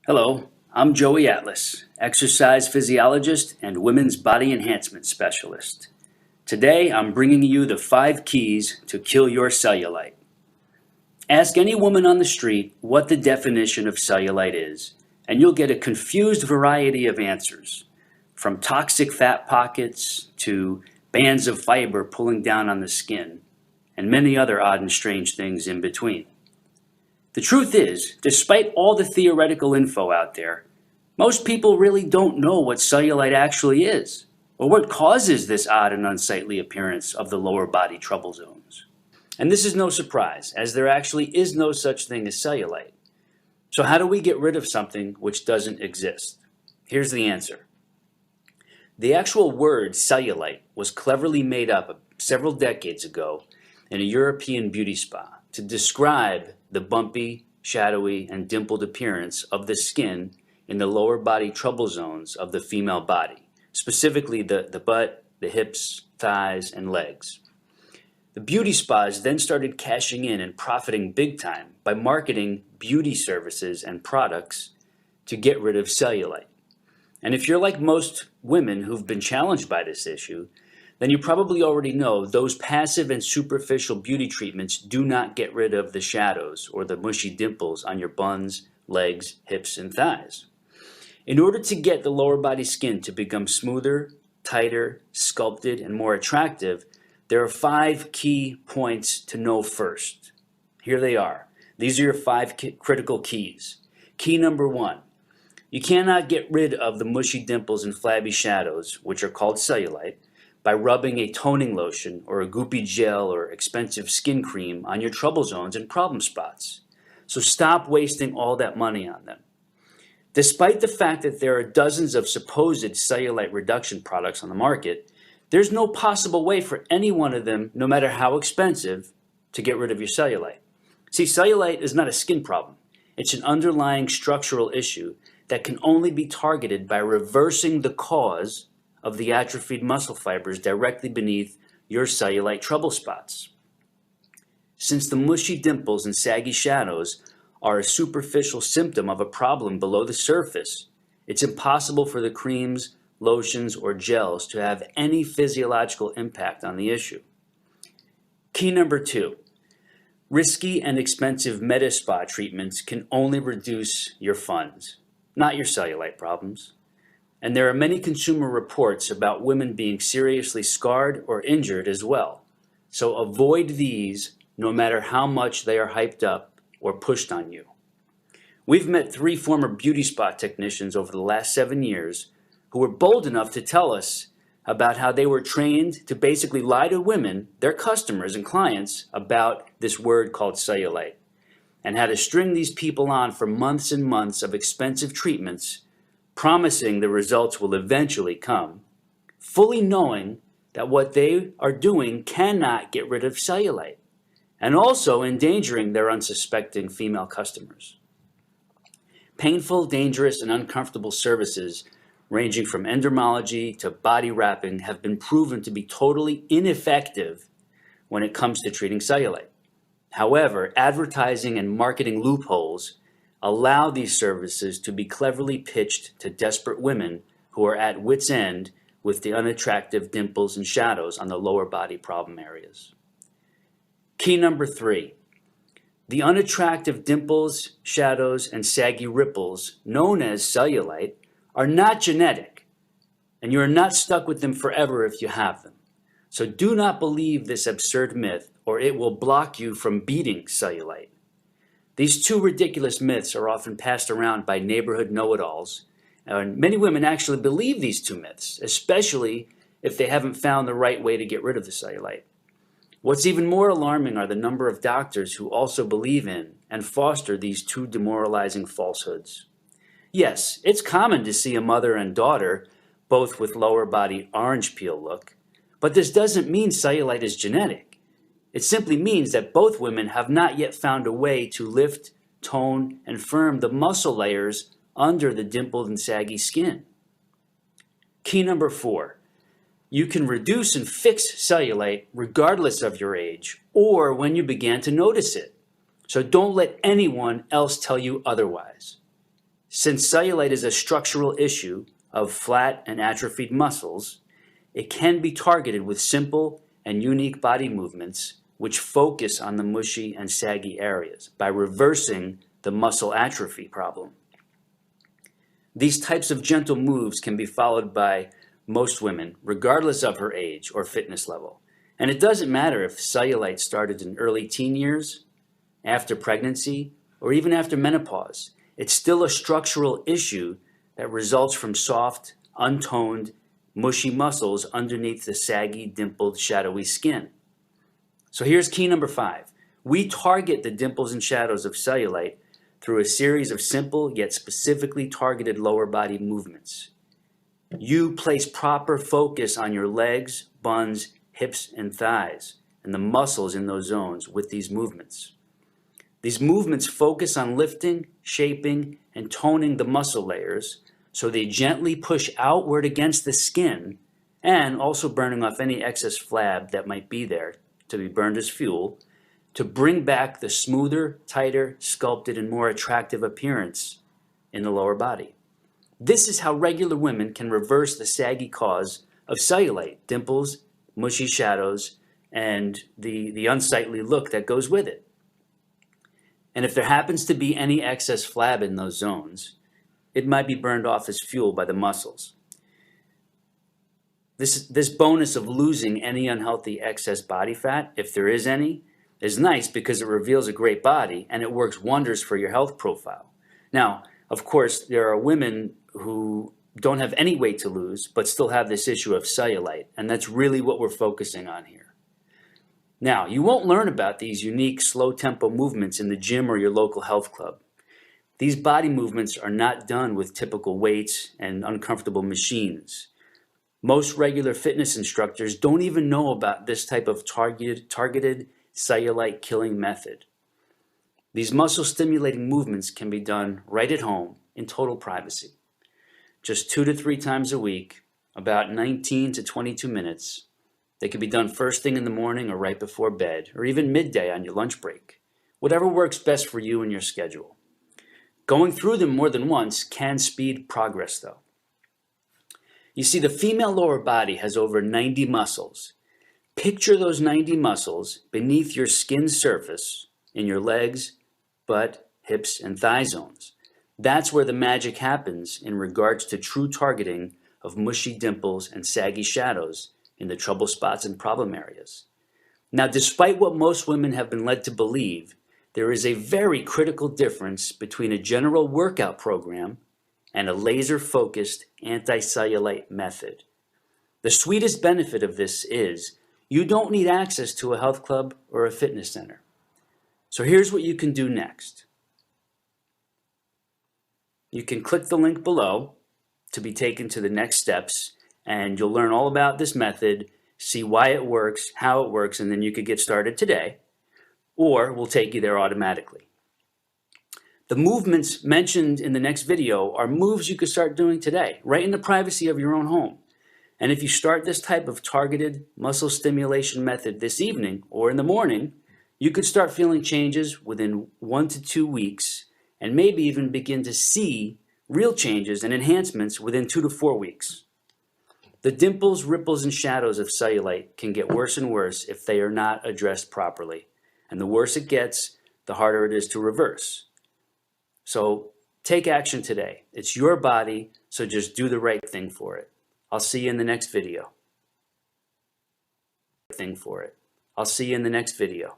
Hello, I'm Joey Atlas, exercise physiologist and women's body enhancement specialist. Today I'm bringing you the 5 keys to kill your cellulite. Ask any woman on the street what the definition of cellulite is, and you'll get a confused variety of answers, from toxic fat pockets to bands of fiber pulling down on the skin, and many other odd and strange things in between. The truth is, despite all the theoretical info out there, most people really don't know what cellulite actually is, or what causes this odd and unsightly appearance of the lower body trouble zones. And this is no surprise, as there actually is no such thing as cellulite. So how do we get rid of something which doesn't exist? Here's the answer. The actual word cellulite was cleverly made up several decades ago in a European beauty spa to describe the bumpy, shadowy, and dimpled appearance of the skin in the lower body trouble zones of the female body, specifically the butt, the hips, thighs, and legs. The beauty spas then started cashing in and profiting big time by marketing beauty services and products to get rid of cellulite. And if you're like most women who've been challenged by this issue, then you probably already know those passive and superficial beauty treatments do not get rid of the shadows or the mushy dimples on your buns, legs, hips, and thighs. In order to get the lower body skin to become smoother, tighter, sculpted, and more attractive, there are 5 key points to know first. Here they are. These are your 5 critical keys. Key number 1. You cannot get rid of the mushy dimples and flabby shadows, which are called cellulite, by rubbing a toning lotion or a goopy gel or expensive skin cream on your trouble zones and problem spots. So stop wasting all that money on them. Despite the fact that there are dozens of supposed cellulite reduction products on the market, there's no possible way for any one of them, no matter how expensive, to get rid of your cellulite. See, cellulite is not a skin problem. It's an underlying structural issue that can only be targeted by reversing the cause of the atrophied muscle fibers directly beneath your cellulite trouble spots. Since the mushy dimples and saggy shadows are a superficial symptom of a problem below the surface, it's impossible for the creams, lotions, or gels to have any physiological impact on the issue. Key number 2. Risky and expensive med spa treatments can only reduce your funds, not your cellulite problems. And there are many consumer reports about women being seriously scarred or injured as well. So avoid these no matter how much they are hyped up or pushed on you. We've met 3 former beauty spa technicians over the last 7 years who were bold enough to tell us about how they were trained to basically lie to women, their customers and clients, about this word called cellulite, and how to string these people on for months and months of expensive treatments, promising the results will eventually come, fully knowing that what they are doing cannot get rid of cellulite, and also endangering their unsuspecting female customers. Painful, dangerous, and uncomfortable services ranging from endermology to body wrapping have been proven to be totally ineffective when it comes to treating cellulite. However, advertising and marketing loopholes allow these services to be cleverly pitched to desperate women who are at wit's end with the unattractive dimples and shadows on the lower body problem areas. Key number 3. The unattractive dimples, shadows, and saggy ripples, known as cellulite, are not genetic, and you are not stuck with them forever if you have them. So do not believe this absurd myth, or it will block you from beating cellulite. These 2 ridiculous myths are often passed around by neighborhood know-it-alls, and many women actually believe these 2 myths, especially if they haven't found the right way to get rid of the cellulite. What's even more alarming are the number of doctors who also believe in and foster these 2 demoralizing falsehoods. Yes, it's common to see a mother and daughter both with lower body orange peel look, but this doesn't mean cellulite is genetic. It simply means that both women have not yet found a way to lift, tone, and firm the muscle layers under the dimpled and saggy skin. Key number 4. You can reduce and fix cellulite regardless of your age or when you began to notice it. So don't let anyone else tell you otherwise. Since cellulite is a structural issue of flat and atrophied muscles, it can be targeted with simple and unique body movements which focus on the mushy and saggy areas by reversing the muscle atrophy problem. These types of gentle moves can be followed by most women, regardless of her age or fitness level. And it doesn't matter if cellulite started in early teen years, after pregnancy, or even after menopause. It's still a structural issue that results from soft, untoned, mushy muscles underneath the saggy, dimpled, shadowy skin. So here's key number 5. We target the dimples and shadows of cellulite through a series of simple yet specifically targeted lower body movements. You place proper focus on your legs, buns, hips, and thighs, and the muscles in those zones with these movements. These movements focus on lifting, shaping, and toning the muscle layers so they gently push outward against the skin and also burning off any excess flab that might be there to be burned as fuel to bring back the smoother, tighter, sculpted, and more attractive appearance in the lower body. This is how regular women can reverse the saggy cause of cellulite, dimples, mushy shadows, and the unsightly look that goes with it. And if there happens to be any excess flab in those zones, it might be burned off as fuel by the muscles. This bonus of losing any unhealthy excess body fat, if there is any, is nice because it reveals a great body and it works wonders for your health profile. Now, of course, there are women who don't have any weight to lose but still have this issue of cellulite, and that's really what we're focusing on here. Now, you won't learn about these unique slow tempo movements in the gym or your local health club. These body movements are not done with typical weights and uncomfortable machines. Most regular fitness instructors don't even know about this type of targeted cellulite killing method. These muscle stimulating movements can be done right at home in total privacy. Just 2 to 3 times a week, about 19 to 22 minutes. They can be done first thing in the morning or right before bed, or even midday on your lunch break. Whatever works best for you and your schedule. Going through them more than once can speed progress though. You see, the female lower body has over 90 muscles. Picture those 90 muscles beneath your skin surface in your legs, butt, hips, and thigh zones. That's where the magic happens in regards to true targeting of mushy dimples and saggy shadows in the trouble spots and problem areas. Now, despite what most women have been led to believe, there is a very critical difference between a general workout program and a laser-focused anti-cellulite method. The sweetest benefit of this is you don't need access to a health club or a fitness center. So here's what you can do next. You can click the link below to be taken to the next steps, and you'll learn all about this method, see why it works, how it works, and then you could get started today, or we'll take you there automatically. The movements mentioned in the next video are moves you could start doing today, right in the privacy of your own home. And if you start this type of targeted muscle stimulation method this evening or in the morning, you could start feeling changes within 1 to 2 weeks and maybe even begin to see real changes and enhancements within 2 to 4 weeks. The dimples, ripples, and shadows of cellulite can get worse and worse if they are not addressed properly. And the worse it gets, the harder it is to reverse. So take action today. It's your body, so just do the right thing for it. I'll see you in the next video. I'll see you in the next video.